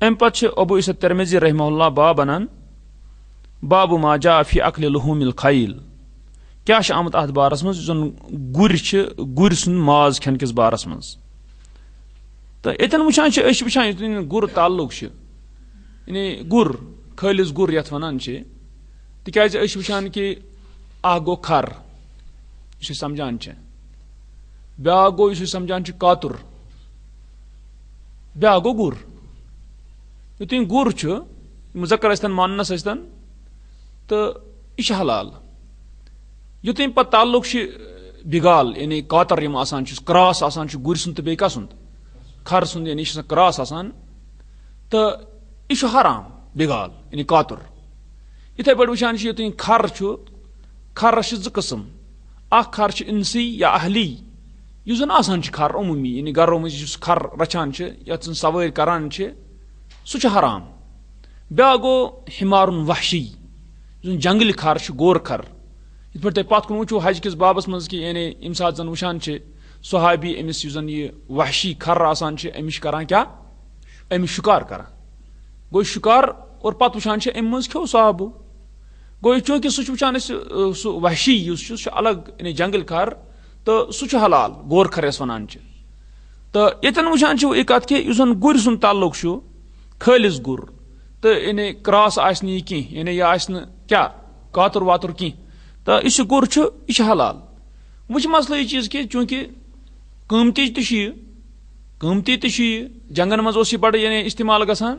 ام پتہ ابو عیسیٰ ترمذی رحمہ اللہ باب انان باب ما جاء فی اکل لحوم الخیل کیا آمت ات بارس من زن گر سن ماز کھین کس بارس من تو اتن وچان گر تعلق یعنی گر خالص گر یت ونان تکیاز وچان کہ اخ گو کھر اس سمجھان بیاکھ گو اس سمجھان کاتر بیاکھ گو گر یتن گر مذکر ٲسۍتن مانس ٲسۍتن تو یہ حلال یتن پتہ تعلق بگال یعنی کاتر یم آسان کراس آسان گر سند تو بیٚیہِ کسُنٛد کھر سند یعنی یہ کراس آسان تو یہ حرام بگال یعنی کاتر یتھے پٲٹھۍ وٕچھان یتن کھر کھرس زٕ قٕسم اکھ کھر انسی یا اہلی یُس زن آسان کھر عمومی یعنی گرو مز یُس کھر رچھان یتھ زن سوٲرۍ کران سُہ حرام بیاکھ گوٚو حمارن وحشی زن جنگلی کھر گور کھر یتھ پٲٹھۍ تۄہہِ پتھ کُن وٕچھو حج کِس بابس منٛز کہ یعنی ییٚمہِ ساتہٕ زن وٕچھان صحابی أمِس یُس زن یہِ وحشی کھر آسان أمِس چھِ کران کیٛاہ أمِس شکار کران گوٚو شکار اور پتہٕ وٕچھان أمۍ منٛز کھیوٚو صحابو گوٚو چوٗنٛکہِ سُہ چھُ وٕچھان أسۍ سُہ وحشی یُس چھُ سُہ چھُ الگ یعنی جنگل کھر تہٕ سُہ چھُ حلال گور کھر یس ونان تہٕ ییٚتٮ۪ن وٕچھان چھِ یہِ کتھ کہِ یُس زن گُرۍ سُنٛد تعلق چھُ خٲلص گر تہٕ یعنی کراس آسہِ نہٕ یہِ کینٛہہ یعنی یہِ آسہِ نہٕ کیٛاہ کاتُر واتُر کینٛہہ تہٕ یُس یہِ گر چھُ یہِ چھُ حلال وۄنۍ چھُ مسلہٕ یہِ چیٖز کہِ چوٗنٛکہِ قۭمتی تہِ چھُ یہِ جنگن منٛز اوس یہِ بڑٕ یعنی استعمال گژھان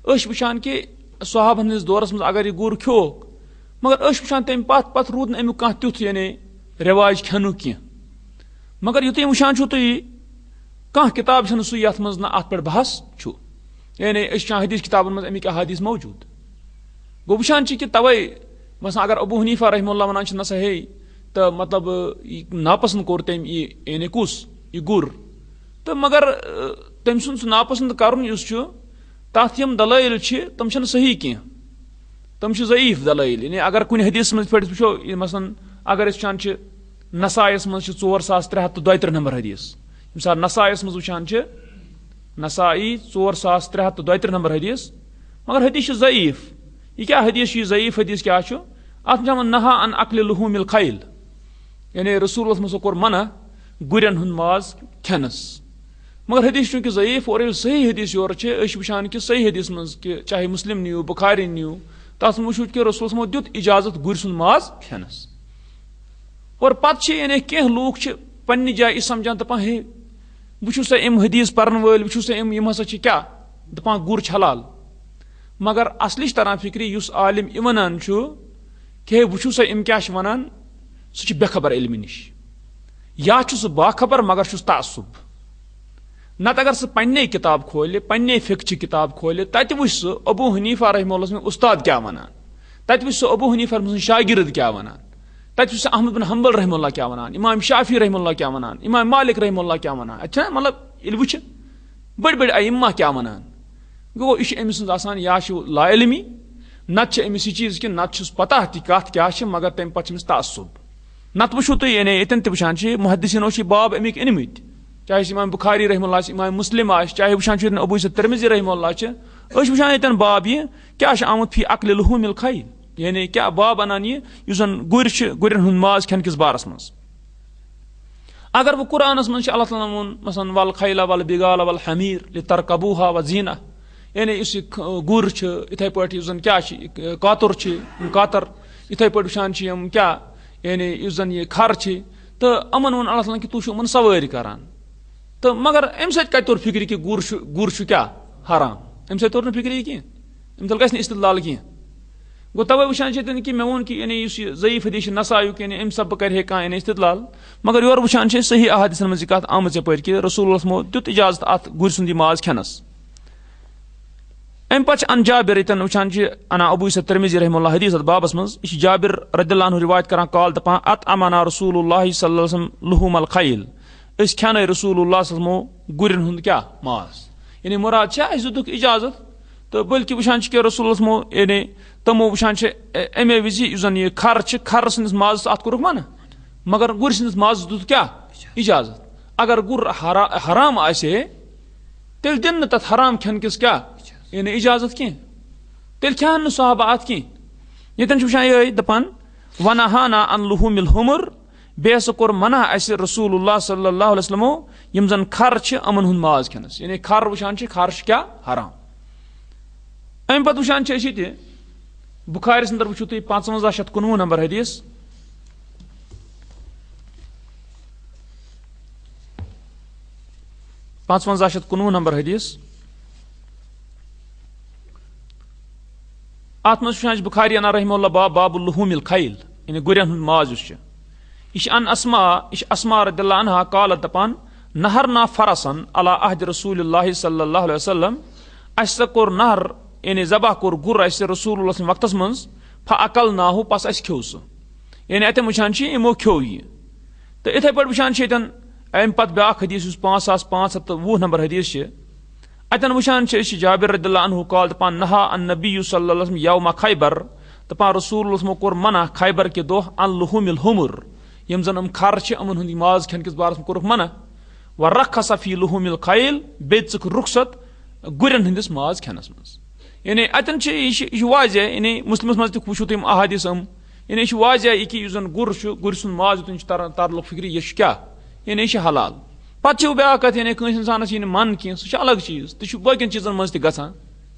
أسۍ وٕچھان کہِ صحابن ہٕنٛدِس دورس منٛز اگر یہِ گر کھیوٚوُکھ مگر أسۍ وٕچھان تمہِ پتہٕ روٗد نہٕ امیُک کانٛہہ تیُتھ یعنی رٮ۪واج کھٮ۪نُک کینٛہہ مگر یُتھُے وٕچھان چھُو تُہۍ کانٛہہ کِتاب چھنہٕ سُہ یتھ منٛز نہٕ اتھ پٮ۪ٹھ بحث چھُ یعنی أسۍ وٕچھان حدیث کتابن منٛز امیِکۍ احادیث موجوٗد گوٚو وٕچھان چھِ کہِ توے مثلاً اگر ابو حنیفہ رحمہ اللہ ونان چھِ نسا ہے تہٕ مطلب ناپسنٛد کوٚر تٔمۍ یہِ یعنی کُس یہِ گر تہٕ مگر تٔمۍ سُنٛد سُہ ناپسنٛد کرُن یُس چھُ تتھ یِم دلٲیل چھِ تِم چھنہٕ صحیح کینٛہہ تِم چھِ ضعیٖف دلٲیل یعنی اگر کُنہِ حدیثس منٛز یِتھ پٲٹھۍ وٕچھو مثلاً اگر أسۍ وٕچھان چھِ نسایس منٛز چھِ 4332 نمبر حدیث ییٚمہِ ساتہٕ نسایس منٛز وٕچھان چھِ نسائی 4332 نمبر حدیث مگر حدیث چھُ ضعیٖف یہِ کیٛاہ حدیث چھُ یہِ ضعیٖف حدیث کیٛاہ چھُ اتھ چھُ نہا ان اکلِ لحوم الخیل یعنی رسول منٛز کوٚر منع گُرٮ۪ن ہُنٛد ماز کھٮ۪نس مگر حدیث چوٗنٛکہِ ضعیٖف اور ییٚلہِ صحیح حدیث یورٕ چھِ أسۍ چھِ وٕچھان کہِ صحیح حدیث منٛز کہِ چاہے مسلم نِیِو بُخاری نِیِو تتھ منٛز وٕچھو کہِ رسول صٲبن دیُت اجازت گُرۍ سُنٛد ماز کھٮ۪نس اور پتہٕ چھِ یعنی کینٛہہ لوٗکھ چھِ پننہِ جایہِ یہِ سمجھان دپان ہے وٕچھِو سا یِم حدیث پرن وٲلۍ وٕچھِو سا یِم ہسا چھِ کیٛاہ دپان گر چھُ حلال مگر اصلی چھِ تران فکرِ یُس عالم یہِ ونان چھُ کہ ہے وٕچھِو سا یِم کیٛاہ چھِ ونان سُہ چھُ بے خبر علمہِ نِش یا چھُ سُہ باخبر مگر چھُس تعصب نتہٕ اگر سُہ پننے کتاب کھولہِ پننے فقچہِ کتاب کھولہِ تتہِ وٕچھ سُہ ابو حنیفہ رحمہ اللہ سٕنٛدۍ استاد کیٛاہ ونان تتہِ وٕچھ سُہ ابو حنیفہ سٕنٛدۍ شاگرد کیٛاہ ونان تتہِ وٕچھ سُہ احمد بن حنبل رحمہ اللہ کیٛاہ ونان امام شافی رحمہ اللہ کیٛاہ ونان امام مالک رحمہ اللہ کیٛاہ ونان اتہِ چھُنہ مطلب ییٚلہِ وٕچھِ بٔڑۍ بٔڑۍ ائمہ کیٛاہ ونان گوٚو یہِ چھُ أمۍ سٕنٛز آسان یا چھُ لا علمی نتہٕ چھِ أمِس یہِ چیٖز کہِ نتہٕ چھُس پتہ تہِ کتھ کیٛاہ چھِ مگر تمہِ پتہٕ چھِ أمِس تعصب نتہٕ وٕچھو تُہۍ یعنی ییٚتٮ۪ن تہِ وٕچھان چھِ محدثیٖنو چھِ باب امیِکۍ أنمٕتۍ چاہے سُہ امام بُخاری رحمہ اللہ آسہِ امام مسلم آسہِ چاہے وٕچھان چھِ ییٚتٮ۪ن ابو عیسیٰ ترمذی رحمہ اللہ چھِ أسۍ چھِ وٕچھان ییٚتٮ۪ن باب یہِ کیٛاہ چھُ آمُت فی اکلِ لحوم الخیل یعنی کیٛاہ باب انان یہِ یُس زن گُرۍ چھِ گُرٮ۪ن ہُنٛد ماز کھٮ۪نہٕ کِس بارس منٛز اگر وۄنۍ قرآنس منٛز چھِ اللہ تعالیٰ ووٚن مثلاً والخیل والبغال والحمیر لترکبوها وزینہ یعنی یُس یہِ گر چھُ یِتھے پٲٹھۍ یُس زن کیٛاہ چھِ کاتُر چھِ کاتر یِتھے پٲٹھۍ وٕچھان چھِ یِم کیٛاہ یعنی یُس زن یہِ کھر چھِ تہٕ یِمن ووٚن اللہ تعالیٰ کہِ تُہۍ چھِو یِمن سوٲرۍ کران تہٕ مگر امہِ سۭتۍ کتہِ توٚر فکرِ کہِ گر چھُ کیٛاہ حرام امہِ سۭتۍ توٚر نہٕ فکرِ یہِ کینٛہہ امہِ تل گژھِ نہٕ استدلال کینٛہہ گوٚو توے وٕچھان چھِ ییٚتٮ۪ن کہِ مےٚ ووٚن کہِ یعنی یُس یہِ ضعیٖف حدیث چھُ نسایُک یعنی امہِ سببہٕ کرِ ہے کانٛہہ یعنی استدلال مگر یورٕ وٕچھان چھِ أسۍ صحیح احادیثن منٛز یہِ کتھ آمٕژ یپٲرۍ کہِ رسولس یِمو دیُت اجازت اتھ گُرۍ سُنٛد یہِ ماز کھٮ۪نس امہِ پتہٕ چھِ ان جابر ییٚتٮ۪ن وٕچھان چھِ انا ابو عیسیٰ ترمذی رحمہ اللہ حدیث اتھ بابس منٛز یہِ چھِ جابر رضی اللہ عنہ رِوایت کران قال دپان اطعمنا رسول اللہ صلی اللہ علیہ وسلم لحوم الخیل أسۍ کھٮ۪نٲے رسول اللہ صلی اللہ علیہ وسلمو گُرٮ۪ن ہُنٛد کیٛاہ ماز یعنی مُراد چھا اَسہِ دِتُکھ اجازت تہٕ بٔلکہِ وٕچھان چھِ کہِ رسول یِمو یعنی تِمو وٕچھان چھِ اَمے وِزِ یُس زن یہِ کھر چھِ کھر سٕنٛدِس مازس اتھ کوٚرُکھ منع مگر گُرۍ سٕنٛدِس مازس دِتُکھ کیٛاہ اجازت اگر گر حرام آسہِ ہے تیٚلہِ دِن نہٕ تتھ حرام کھٮ۪ن کِس کیٛاہ यानी इजाजत कह तेल खेन साहब अत कह यन वुचान ये दपान वनहाना अन लुहुमिल हुमुर बेस कोर मना अस रसूलुल्लाह सल्लल्लाहु अलैहि वसल्लमो यम जन खर अमन हुंद माज खेनस यानी खर वुचान खर क्या हराम अम पत वुचान ये बुखारिस अंदर वुचु तुम 5519 नंबर हदीस नंबर हदीस अत मज बुखारी अना रहमुल्लाह बाब बाबुल लुहुमिल खैल यानी गुरन हुंद माज यह अन अस्मा रदियल्लाहु अन्हा कालत दपान नहरना फरसन अला अहद रसूलुल्लाह सल्लल्लाहु अलैहि वसल्लम अस कोर नहर यानी ज़बह कोर गुर अस रसूलुल्लाह वक्त मज फअकल नाहु पस अस खो सह यानी अतन वुचान यमो खो यह तो इथे पे वुचान अम पत ब्या हदीस 5520 नंबर हदीस अतन वुचान जाबिर रदियल्लाहु अन्हु काल दपान नहा अन नबी सल्लल्लाहु अलैहि वसल्लम यौम खैबर दपान रसूलुल्लाह कोर मना खैबर के दोह अन लुहुमिल हुमुर यम जन खर अमन हुंद माज खेन किस बारस कोरुख मना व रखस फी लुहुमिल खैल बे रुखसत गुरन हंदिस माज खेनस मज यानी अतन वाजिया यानी मुस्लिमस मज तुम तुम अहादीस यानी वाजिया यह जन गुर सुन माज तुम तारुक फिक्र यह क्या यानी यह हलाल पे ब्या कत यानी कंस इंसानस यह मन कह सह अलग चीज तो बकन चीजन मज ग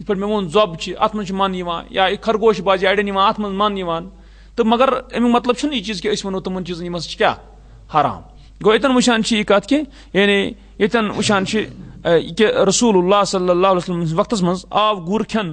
पे मे वो जब अत मज मन या खरगोश बाज अड़न अत मज मन तो मगर अमुक मतलब यह चीज कि वो तमन चीजन यम क्या हराम गो यन वुचान यह कत कि यानी यन वुचान कि रसूलुल्लाह सल्लल्लाहु अलैहि वसल्लम वक्त मज आव गुर खेन